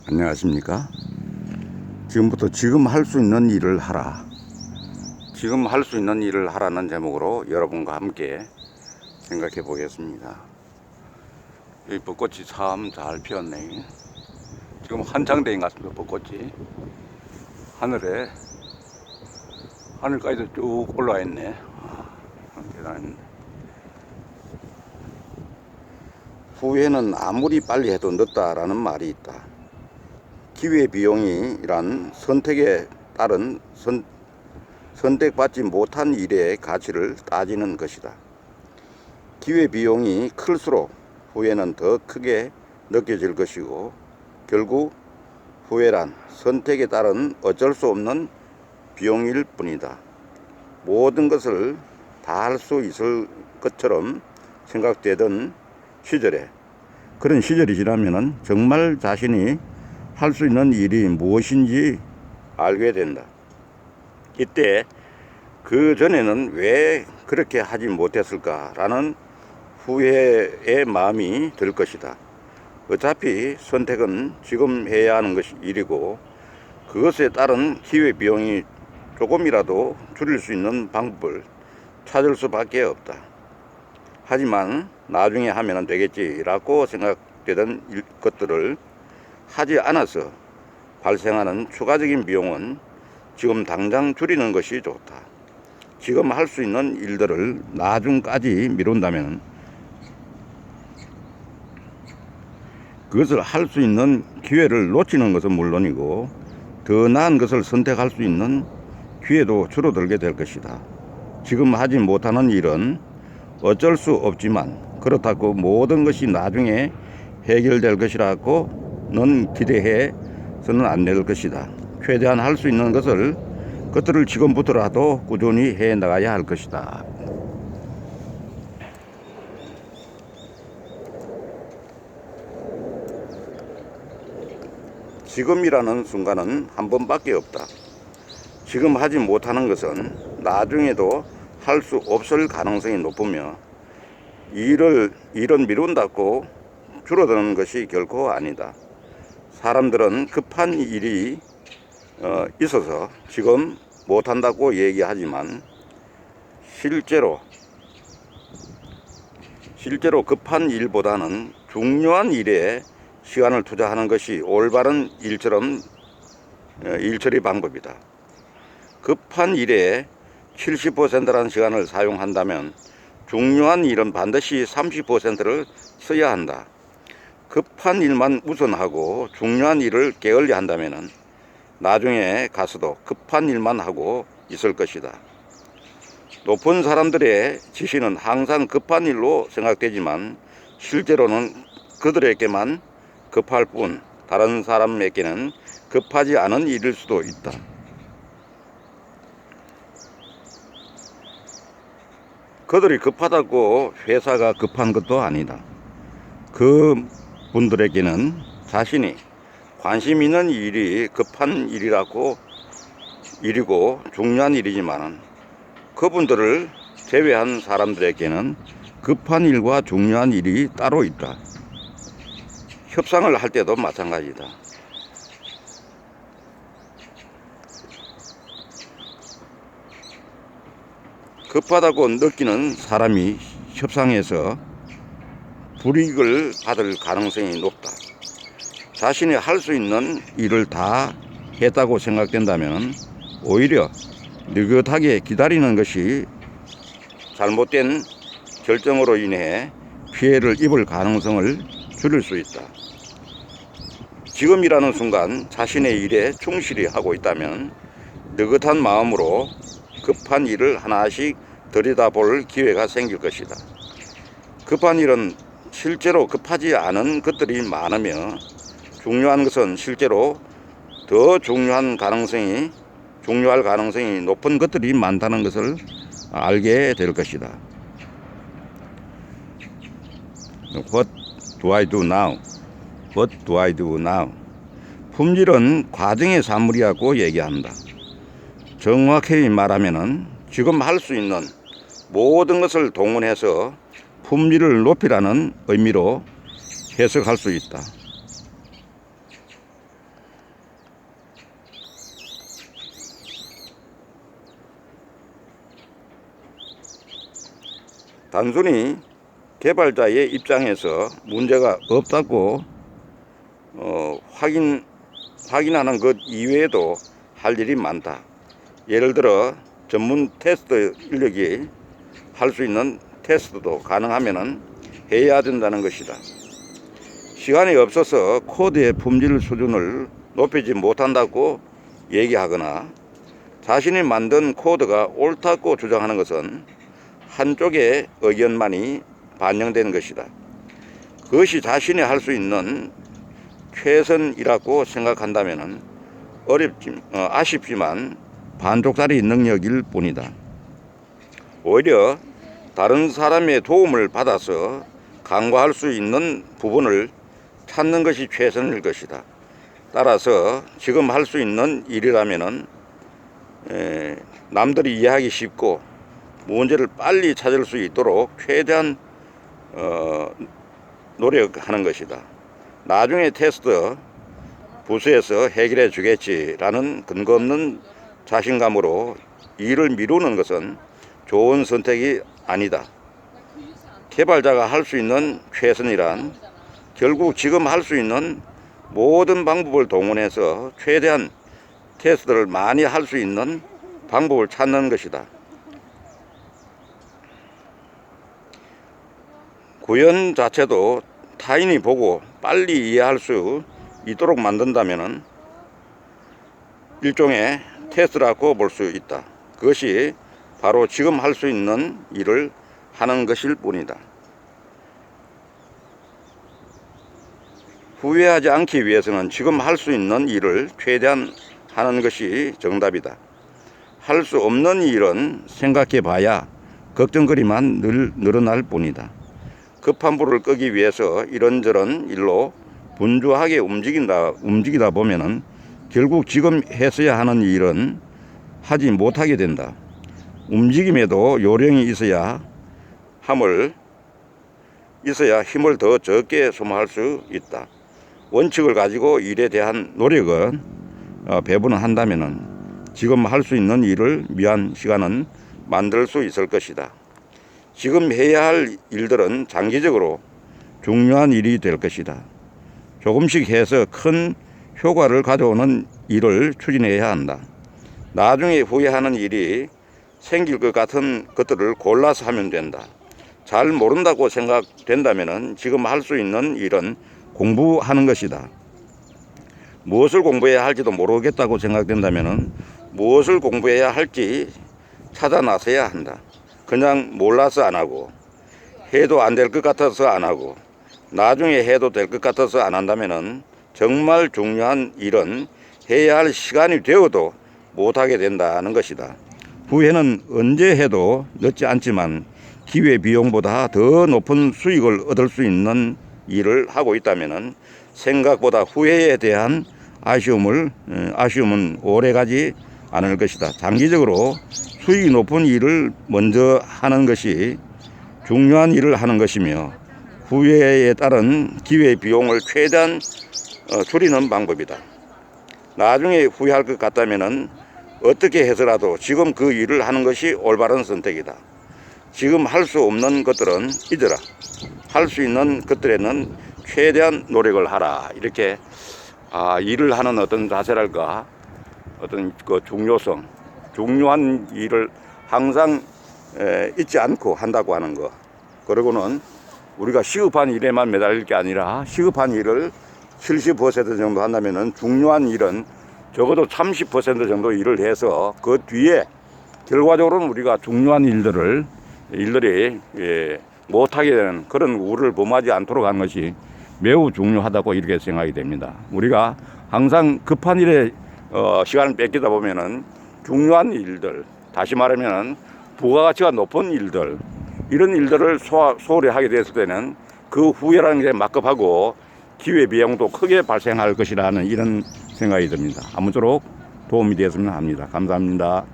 안녕하십니까. 지금부터 지금 할 수 있는 일을 하라. 지금 할 수 있는 일을 하라는 제목으로 여러분과 함께 생각해 보겠습니다. 이 벚꽃이 참 잘 피었네. 지금 한창 대인 것 같습니다. 벚꽃이 하늘까지도 쭉 올라와 있네. 대단합니다. 후회는 아무리 빨리 해도 늦다라는 말이 있다. 기회비용이란 선택에 따른 선택받지 못한 일의 가치를 따지는 것이다. 기회비용이 클수록 후회는 더 크게 느껴질 것이고, 결국 후회란 선택에 따른 어쩔 수 없는 비용일 뿐이다. 모든 것을 다 할 수 있을 것처럼 생각되던 시절에, 그런 시절이 지나면 정말 자신이 할 수 있는 일이 무엇인지 알게 된다. 이때 그 전에는 왜 그렇게 하지 못했을까라는 후회의 마음이 들 것이다. 어차피 선택은 지금 해야 하는 것이 일이고, 그것에 따른 기회비용이 조금이라도 줄일 수 있는 방법을 찾을 수밖에 없다. 하지만 나중에 하면 되겠지라고 생각되던 것들을 하지 않아서 발생하는 추가적인 비용은 지금 당장 줄이는 것이 좋다. 지금 할 수 있는 일들을 나중까지 미룬다면 그것을 할 수 있는 기회를 놓치는 것은 물론이고, 더 나은 것을 선택할 수 있는 기회도 줄어들게 될 것이다. 지금 하지 못하는 일은 어쩔 수 없지만, 그렇다고 모든 것이 나중에 해결될 것이라고는 기대해서는 안 될 것이다. 최대한 할 수 있는 것들을 지금부터라도 꾸준히 해 나가야 할 것이다. 지금이라는 순간은 한 번밖에 없다. 지금 하지 못하는 것은 나중에도 할 수 없을 가능성이 높으며, 일은 미룬다고 줄어드는 것이 결코 아니다. 사람들은 급한 일이 있어서 지금 못한다고 얘기하지만, 실제로 급한 일보다는 중요한 일에 시간을 투자하는 것이 올바른 일처리 방법이다. 급한 일에 70%라는 시간을 사용한다면 중요한 일은 반드시 30%를 써야 한다. 급한 일만 우선하고 중요한 일을 게을리 한다면 나중에 가서도 급한 일만 하고 있을 것이다. 높은 사람들의 지시는 항상 급한 일로 생각되지만, 실제로는 그들에게만 급할 뿐 다른 사람에게는 급하지 않은 일일 수도 있다. 그들이 급하다고 회사가 급한 것도 아니다. 그 분들에게는 자신이 관심 있는 일이 급한 일이고 중요한 일이지만, 그분들을 제외한 사람들에게는 급한 일과 중요한 일이 따로 있다. 협상을 할 때도 마찬가지다. 급하다고 느끼는 사람이 협상에서 불이익을 받을 가능성이 높다. 자신이 할 수 있는 일을 다 했다고 생각된다면 오히려 느긋하게 기다리는 것이 잘못된 결정으로 인해 피해를 입을 가능성을 줄일 수 있다. 지금이라는 순간 자신의 일에 충실히 하고 있다면 느긋한 마음으로 급한 일을 하나씩 들여다볼 기회가 생길 것이다. 급한 일은 실제로 급하지 않은 것들이 많으며, 중요한 것은 실제로 더 중요할 가능성이 높은 것들이 많다는 것을 알게 될 것이다. What do I do now? What do I do now? 품질은 과정의 산물이라고 얘기한다. 정확히 말하면 지금 할 수 있는 모든 것을 동원해서 품질을 높이라는 의미로 해석할 수 있다. 단순히 개발자의 입장에서 문제가 없다고 확인하는 것 이외에도 할 일이 많다. 예를 들어 전문 테스트 인력이 할 수 있는 테스트도 가능하면 해야 된다는 것이다. 시간이 없어서 코드의 품질 수준을 높이지 못한다고 얘기하거나 자신이 만든 코드가 옳다고 주장하는 것은 한쪽의 의견만이 반영되는 것이다. 그것이 자신이 할 수 있는 최선이라고 생각한다면 아쉽지만 반쪽짜리 능력일 뿐이다. 오히려 다른 사람의 도움을 받아서 강화할 수 있는 부분을 찾는 것이 최선일 것이다. 따라서 지금 할 수 있는 일이라면 남들이 이해하기 쉽고 문제를 빨리 찾을 수 있도록 최대한 노력하는 것이다. 나중에 테스트 부서에서 해결해 주겠지라는 근거 없는 자신감으로 일을 미루는 것은 좋은 선택이 아니다. 개발자가 할 수 있는 최선이란 결국 지금 할 수 있는 모든 방법을 동원해서 최대한 테스트를 많이 할 수 있는 방법을 찾는 것이다. 구현 자체도 타인이 보고 빨리 이해할 수 있도록 만든다면 일종의 테스트라고 볼 수 있다. 그것이 바로 지금 할 수 있는 일을 하는 것일 뿐이다. 후회하지 않기 위해서는 지금 할 수 있는 일을 최대한 하는 것이 정답이다. 할 수 없는 일은 생각해 봐야 걱정거리만 늘어날 뿐이다. 급한 불을 끄기 위해서 이런저런 일로 분주하게 움직이다 보면은 결국 지금 했어야 하는 일은 하지 못하게 된다. 움직임에도 요령이 있어야 힘을 더 적게 소모할 수 있다. 원칙을 가지고 일에 대한 노력은 배분을 한다면은 지금 할 수 있는 일을 위한 시간은 만들 수 있을 것이다. 지금 해야 할 일들은 장기적으로 중요한 일이 될 것이다. 조금씩 해서 큰 효과를 가져오는 일을 추진해야 한다. 나중에 후회하는 일이 생길 것 같은 것들을 골라서 하면 된다. 잘 모른다고 생각된다면 지금 할 수 있는 일은 공부하는 것이다. 무엇을 공부해야 할지도 모르겠다고 생각된다면 무엇을 공부해야 할지 찾아 나서야 한다. 그냥 몰라서 안 하고 해도 안 될 것 같아서 안 하고 나중에 해도 될 것 같아서 안 한다면 정말 중요한 일은 해야 할 시간이 되어도 못하게 된다는 것이다. 후회는 언제 해도 늦지 않지만 기회비용보다 더 높은 수익을 얻을 수 있는 일을 하고 있다면 생각보다 후회에 대한 아쉬움은 오래가지 않을 것이다. 장기적으로 수익이 높은 일을 먼저 하는 것이 중요한 일을 하는 것이며 후회에 따른 기회비용을 최대한 줄이는 방법이다. 나중에 후회할 것 같다면 어떻게 해서라도 지금 그 일을 하는 것이 올바른 선택이다. 지금 할 수 없는 것들은 잊어라. 할 수 있는 것들에는 최대한 노력을 하라. 이렇게 일을 하는 어떤 자세랄까, 어떤 그 중요한 일을 항상 잊지 않고 한다고 하는 거. 그리고는 우리가 시급한 일에만 매달릴 게 아니라 시급한 일을 70% 정도 한다면은 중요한 일은 적어도 30% 정도 일을 해서 그 뒤에 결과적으로는 우리가 중요한 일들이 못하게 되는 그런 우를 범하지 않도록 하는 것이 매우 중요하다고 이렇게 생각이 됩니다. 우리가 항상 급한 일에 시간을 뺏기다 보면은 중요한 일들, 다시 말하면 부가가치가 높은 일들, 이런 일들을 소홀히 하게 됐을 때는 그 후회라는 게 막급하고 기회비용도 크게 발생할 것이라는 이런 생각이 듭니다. 아무쪼록 도움이 되었으면 합니다. 감사합니다.